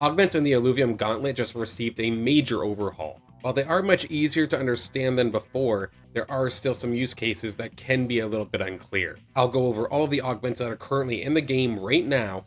Augments in the Illuvium Gauntlet just received a major overhaul. While they are much easier to understand than before, there are still some use cases that can be a little bit unclear. I'll go over all of the augments that are currently in the game right now,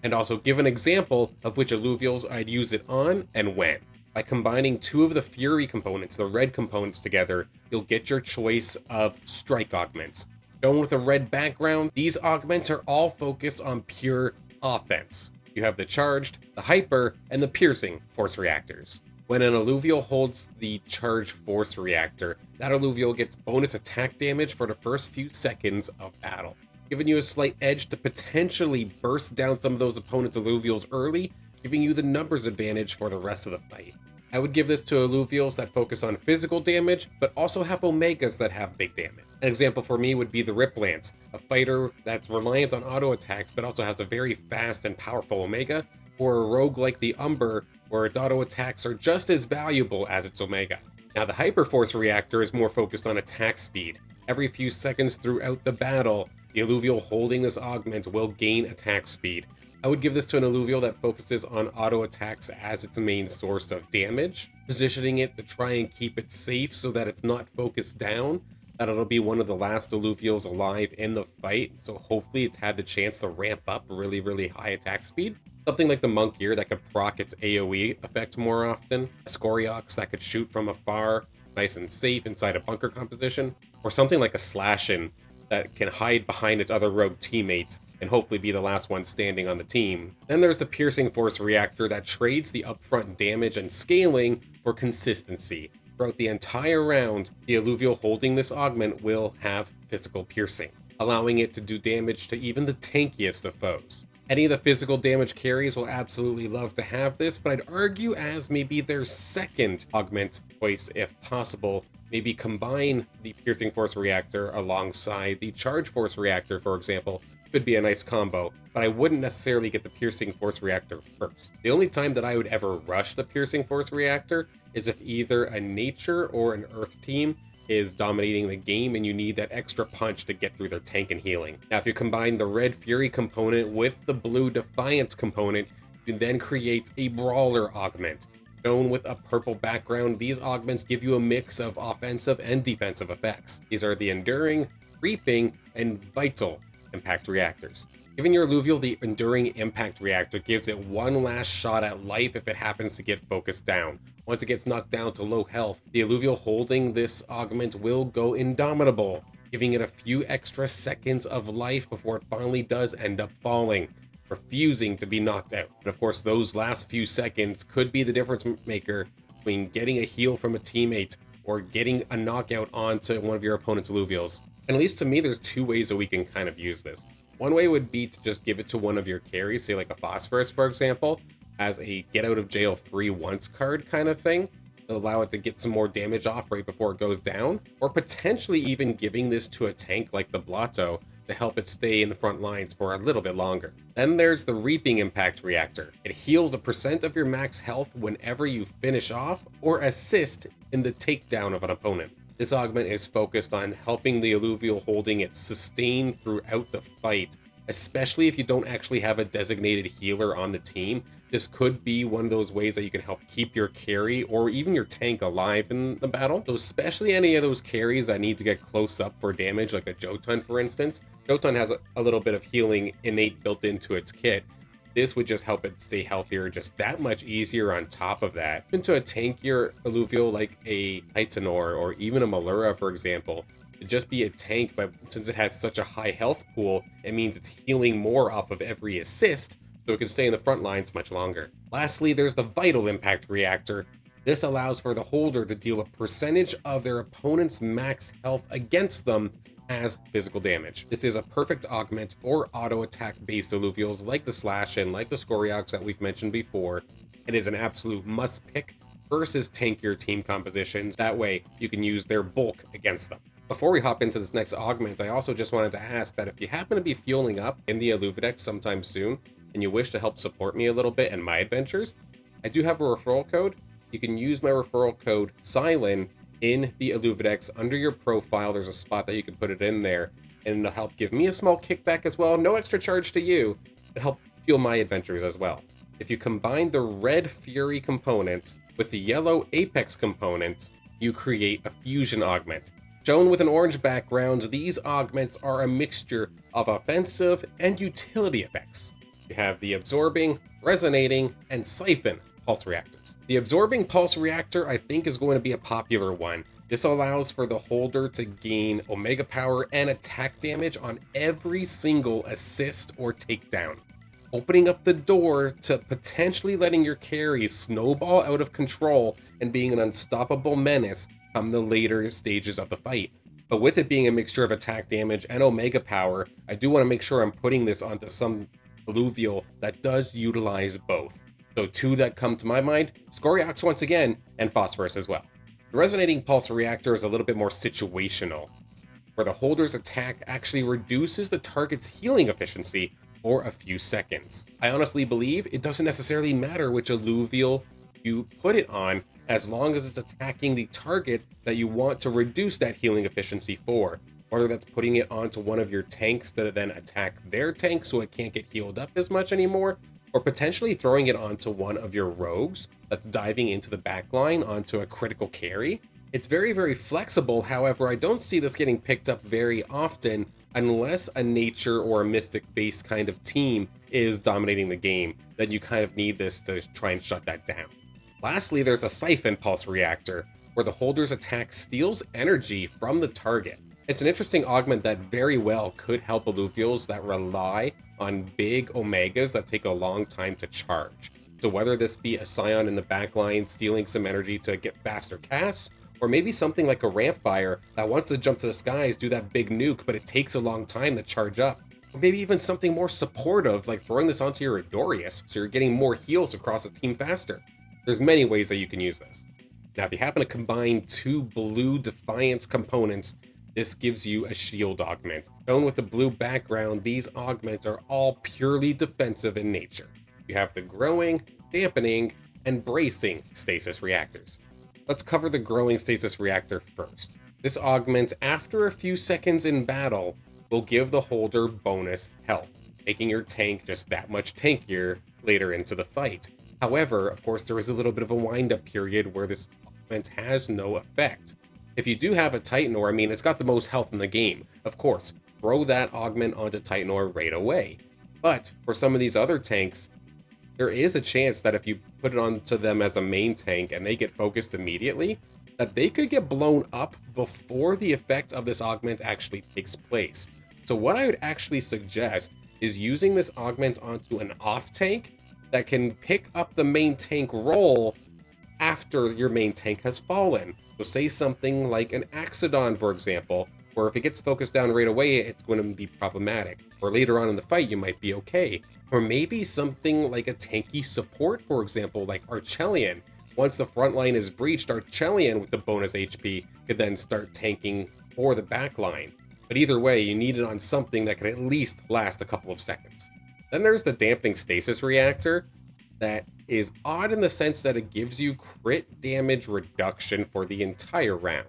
and also give an example of which Illuvials I'd use it on and when. By combining two of the Fury components, the red components together, you'll get your choice of strike augments. Shown with a red background, these augments are all focused on pure offense. You have the charged, the hyper, and the piercing force reactors. When an Illuvial holds the charged force reactor, that Illuvial gets bonus attack damage for the first few seconds of battle, giving you a slight edge to potentially burst down some of those opponents' Illuvials early, giving you the numbers advantage for the rest of the fight. I would give this to Illuvials that focus on physical damage, but also have Omegas that have big damage. An example for me would be the Rip Lance, a fighter that's reliant on auto attacks, but also has a very fast and powerful Omega, or a rogue like the Umber, where its auto attacks are just as valuable as its Omega. Now the Hyperforce Reactor is more focused on attack speed. Every few seconds throughout the battle, the Illuvial holding this augment will gain attack speed. I would give this to an Illuvial that focuses on auto attacks as its main source of damage, positioning it to try and keep it safe so that it's not focused down, that it'll be one of the last Illuvials alive in the fight, so hopefully it's had the chance to ramp up really high attack speed. Something like the Monk Gear that could proc its AoE effect more often, a Scoriox that could shoot from afar, nice and safe inside a bunker composition, or something like a Slashin that can hide behind its other rogue teammates and hopefully be the last one standing on the team. Then there's the Piercing Force Reactor that trades the upfront damage and scaling for consistency. Throughout the entire round, the Illuvial holding this augment will have physical piercing, allowing it to do damage to even the tankiest of foes. Any of the physical damage carries will absolutely love to have this, but I'd argue as maybe their second augment choice if possible. Maybe combine the Piercing Force Reactor alongside the Charge Force Reactor, for example. Could be a nice combo, but I wouldn't necessarily get the Piercing Force Reactor first. The only time that I would ever rush the Piercing Force Reactor is if either a Nature or an Earth team is dominating the game and you need that extra punch to get through their tank and healing. Now, if you combine the red Fury component with the blue Defiance component, you can then create a Brawler augment. Shown with a purple background, these augments give you a mix of offensive and defensive effects. These are the Enduring, Reaping, and Vital Impact Reactors. Giving your Illuvial the Enduring Impact Reactor gives it one last shot at life if it happens to get focused down. Once it gets knocked down to low health, the Illuvial holding this augment will go indomitable, giving it a few extra seconds of life before it finally does end up falling, refusing to be knocked out. And of course, those last few seconds could be the difference maker between getting a heal from a teammate or getting a knockout onto one of your opponent's Illuvials. And at least to me, there's two ways that we can kind of use this. One way would be to just give it to one of your carries, say like a Phosphorus, for example, as a get out of jail free once card kind of thing, to allow it to get some more damage off right before it goes down, or potentially even giving this to a tank like the Blotto to help it stay in the front lines for a little bit longer. Then there's the Reaping Impact Reactor. It heals a % of your max health whenever you finish off or assist in the takedown of an opponent. This augment is focused on helping the Illuvial holding it sustain throughout the fight, especially if you don't actually have a designated healer on the team. This could be one of those ways that you can help keep your carry or even your tank alive in the battle. So especially any of those carries that need to get close up for damage, like a Jotun for instance. Jotun has a little bit of healing innate built into its kit. This would just help it stay healthier just that much easier on top of that. Even to a tankier Illuvial like a Titanor or even a Malura, for example, to just be a tank, but since it has such a high health pool, it means it's healing more off of every assist, so it can stay in the front lines much longer. Lastly, there's the Vital Impact Reactor. This allows for the holder to deal a percentage of their opponent's max health against them as physical damage. This is a perfect augment for auto attack based Illuvials like the Slashin, like the Scoriox that we've mentioned before. It is an absolute must pick versus tankier team compositions. That way you can use their bulk against them. Before we hop into this next augment, I also just wanted to ask that if you happen to be fueling up in the Illuvidex sometime soon and you wish to help support me a little bit in my adventures, I do have a referral code. You can use my referral code SILEN in the Illuvidex. Under your profile, there's a spot that you can put it in there, and it'll help give me a small kickback as well. No extra charge to you, but help fuel my adventures as well. If you combine the red Fury component with the yellow Apex component, you create a fusion augment. Shown with an orange background, these augments are a mixture of offensive and utility effects. You have the absorbing, resonating, and siphon pulse reactors. The absorbing pulse reactor I think is going to be a popular one. This allows for the holder to gain Omega power and attack damage on every single assist or takedown, opening up the door to potentially letting your carry snowball out of control and being an unstoppable menace come the later stages of the fight. But with it being a mixture of attack damage and Omega power, I do want to make sure I'm putting this onto some Illuvial that does utilize both. So two that come to my mind, Scoriox once again, and Phosphorus as well. The Resonating Pulse Reactor is a little bit more situational, where the holder's attack actually reduces the target's healing efficiency for a few seconds. I honestly believe it doesn't necessarily matter which Illuvial you put it on, as long as it's attacking the target that you want to reduce that healing efficiency for. Whether that's putting it onto one of your tanks to then attack their tank so it can't get healed up as much anymore, or potentially throwing it onto one of your rogues that's diving into the backline onto a critical carry. It's very, very flexible. However, I don't see this getting picked up very often unless a nature or a mystic based kind of team is dominating the game. Then you kind of need this to try and shut that down. Lastly, there's a Siphon Pulse Reactor, where the holder's attack steals energy from the target. It's an interesting augment that very well could help Illuvials that rely on big Omegas that take a long time to charge. So whether this be a Scion in the backline stealing some energy to get faster casts, or maybe something like a Rampfire that wants to jump to the skies, do that big nuke, but it takes a long time to charge up. Or maybe even something more supportive, like throwing this onto your Adorius, so you're getting more heals across the team faster. There's many ways that you can use this. Now, if you happen to combine two blue Defiance components, this gives you a shield augment. Shown with the blue background, these augments are all purely defensive in nature. You have the growing, dampening, and bracing stasis reactors. Let's cover the growing stasis reactor first. This augment, after a few seconds in battle, will give the holder bonus health, making your tank just that much tankier later into the fight. However, of course, there is a little bit of a wind-up period where this augment has no effect. If you do have a Titanor, I mean, it's got the most health in the game. Of course, throw that augment onto Titanor right away. But for some of these other tanks, there is a chance that if you put it onto them as a main tank and they get focused immediately, that they could get blown up before the effect of this augment actually takes place. So what I would actually suggest is using this augment onto an off tank that can pick up the main tank role after your main tank has fallen. So say something like an Axodon, for example, where if it gets focused down right away, it's going to be problematic. Or later on in the fight, you might be okay. Or maybe something like a tanky support, for example, like Archelion. Once the front line is breached, Archelion with the bonus HP could then start tanking for the back line. But either way, you need it on something that can at least last a couple of seconds. Then there's the Dampening Stasis Reactor that is odd in the sense that it gives you crit damage reduction for the entire round.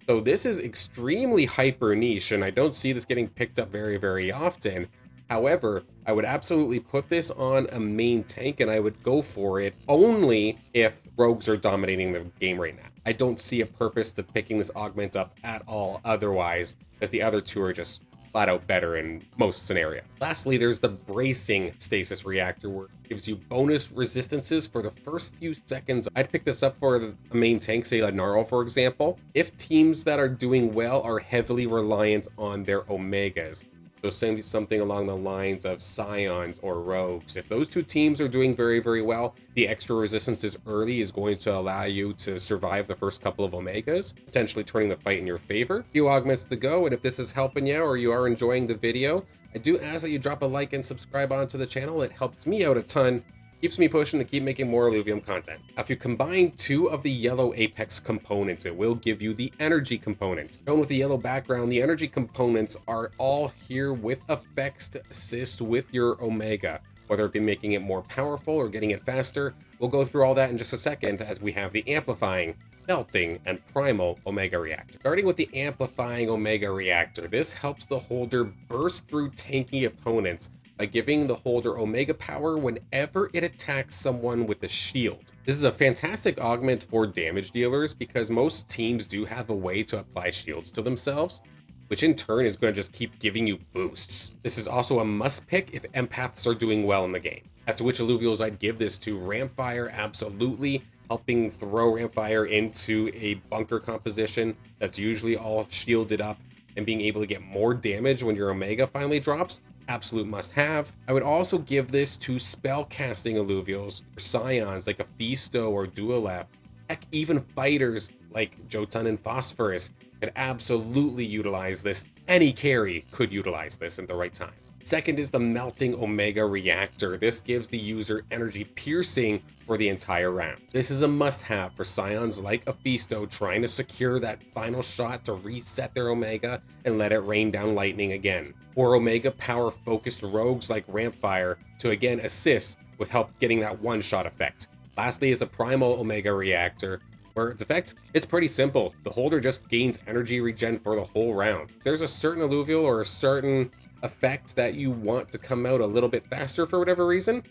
So this is extremely hyper niche, and I don't see this getting picked up very, very often. However, I would absolutely put this on a main tank, and I would go for it only if rogues are dominating the game right now. I don't see a purpose to picking this augment up at all otherwise, as the other two are just flat out better in most scenarios. Lastly, there's the Bracing Stasis Reactor, where it gives you bonus resistances for the first few seconds. I'd pick this up for a main tank, say a Gnarl, for example, if teams that are doing well are heavily reliant on their Omegas. So something along the lines of Scions or Rogues. If those two teams are doing very, very well, the extra resistances early is going to allow you to survive the first couple of Omegas, potentially turning the fight in your favor. Few augments to go, and if this is helping you or you are enjoying the video, I do ask that you drop a like and subscribe onto the channel. It helps me out a ton, keeps me pushing to keep making more Illuvium content. If you combine two of the yellow Apex components, it will give you the energy component. Shown with the yellow background, the energy components are all here with effects to assist with your Omega, whether it be making it more powerful or getting it faster. We'll go through all that in just a second as we have the Amplifying, Melting, and Primal Omega Reactor. Starting with the Amplifying Omega Reactor, this helps the holder burst through tanky opponents by giving the holder Omega power whenever it attacks someone with a shield. This is a fantastic augment for damage dealers because most teams do have a way to apply shields to themselves, which in turn is going to just keep giving you boosts. This is also a must pick if empaths are doing well in the game. As to which Illuvials I'd give this to, Rampfire, absolutely, helping throw Rampfire into a bunker composition that's usually all shielded up and being able to get more damage when your Omega finally drops, absolute must have. I would also give this to spell casting Illuvials, or Scions like a Fisto or Duelef. Heck, even fighters like Jotun and Phosphorus could absolutely utilize this. Any carry could utilize this at the right time. Second is the Melting Omega Reactor. This gives the user energy piercing for the entire round. This is a must-have for Scions like Aphisto trying to secure that final shot to reset their Omega and let it rain down lightning again. Or Omega power-focused rogues like Rampfire to again assist with help getting that one-shot effect. Lastly is the Primal Omega Reactor, where its effect, it's pretty simple. The holder just gains energy regen for the whole round. If there's a certain Illuvial or a certain effect that you want to come out a little bit faster for whatever reason,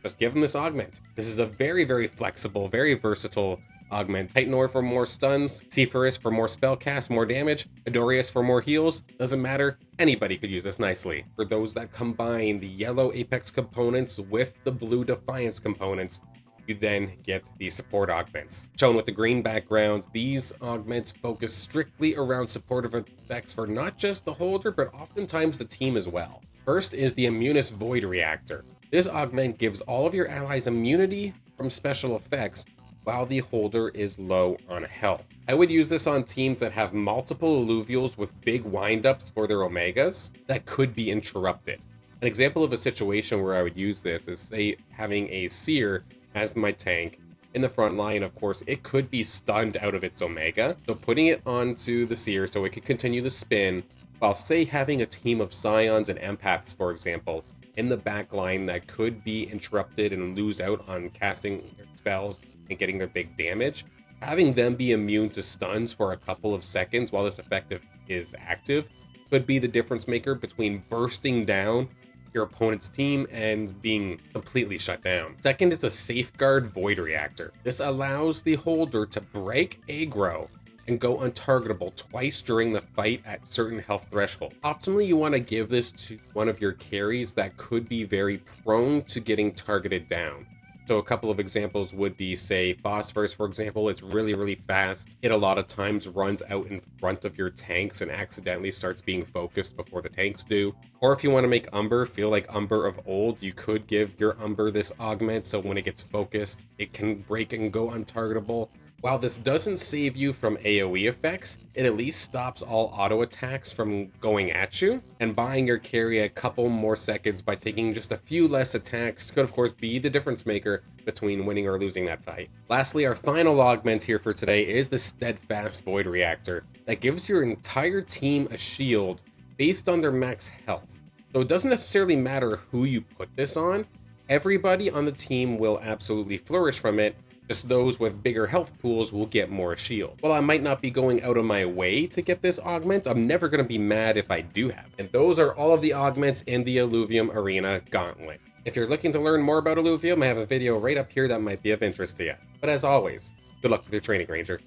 just give them this augment. This is a very, very flexible, very versatile augment. Titanor for more stuns, Cephorus for more spell cast, more damage, Adorius for more heals, doesn't matter, anybody could use this nicely. For those that combine the yellow Apex components with the blue Defiance components, you then get the support augments. Shown with the green background, these augments focus strictly around supportive effects for not just the holder, but oftentimes the team as well. First is the Immunis Void Reactor. This augment gives all of your allies immunity from special effects while the holder is low on health. I would use this on teams that have multiple Illuvials with big windups for their Omegas that could be interrupted. An example of a situation where I would use this is, say, having a Seer as my tank. In the front line, of course, it could be stunned out of its Omega, so putting it onto the Seer so it could continue the spin, while, say, having a team of Scions and Empaths, for example, in the back line that could be interrupted and lose out on casting spells and getting their big damage. Having them be immune to stuns for a couple of seconds while this effect is active could be the difference maker between bursting down your opponent's team and being completely shut down. Second is a Safeguard Void Reactor. This allows the holder to break aggro and go untargetable twice during the fight at certain health threshold. Optimally, you want to give this to one of your carries that could be very prone to getting targeted down. So a couple of examples would be, say, Phosphorus, for example. It's really, really fast. It a lot of times runs out in front of your tanks and accidentally starts being focused before the tanks do. Or if you want to make Umber feel like Umber of old, you could give your Umber this augment so when it gets focused, it can break and go untargetable. While this doesn't save you from AoE effects, it at least stops all auto attacks from going at you, and buying your carry a couple more seconds by taking just a few less attacks could of course be the difference maker between winning or losing that fight. Lastly, our final augment here for today is the Steadfast Void Reactor that gives your entire team a shield based on their max health. So it doesn't necessarily matter who you put this on, everybody on the team will absolutely flourish from it. Just those with bigger health pools will get more shield. While I might not be going out of my way to get this augment, I'm never going to be mad if I do have it. And those are all of the augments in the Illuvium Arena Gauntlet. If you're looking to learn more about Illuvium, I have a video right up here that might be of interest to you. But as always, good luck with your training, Ranger.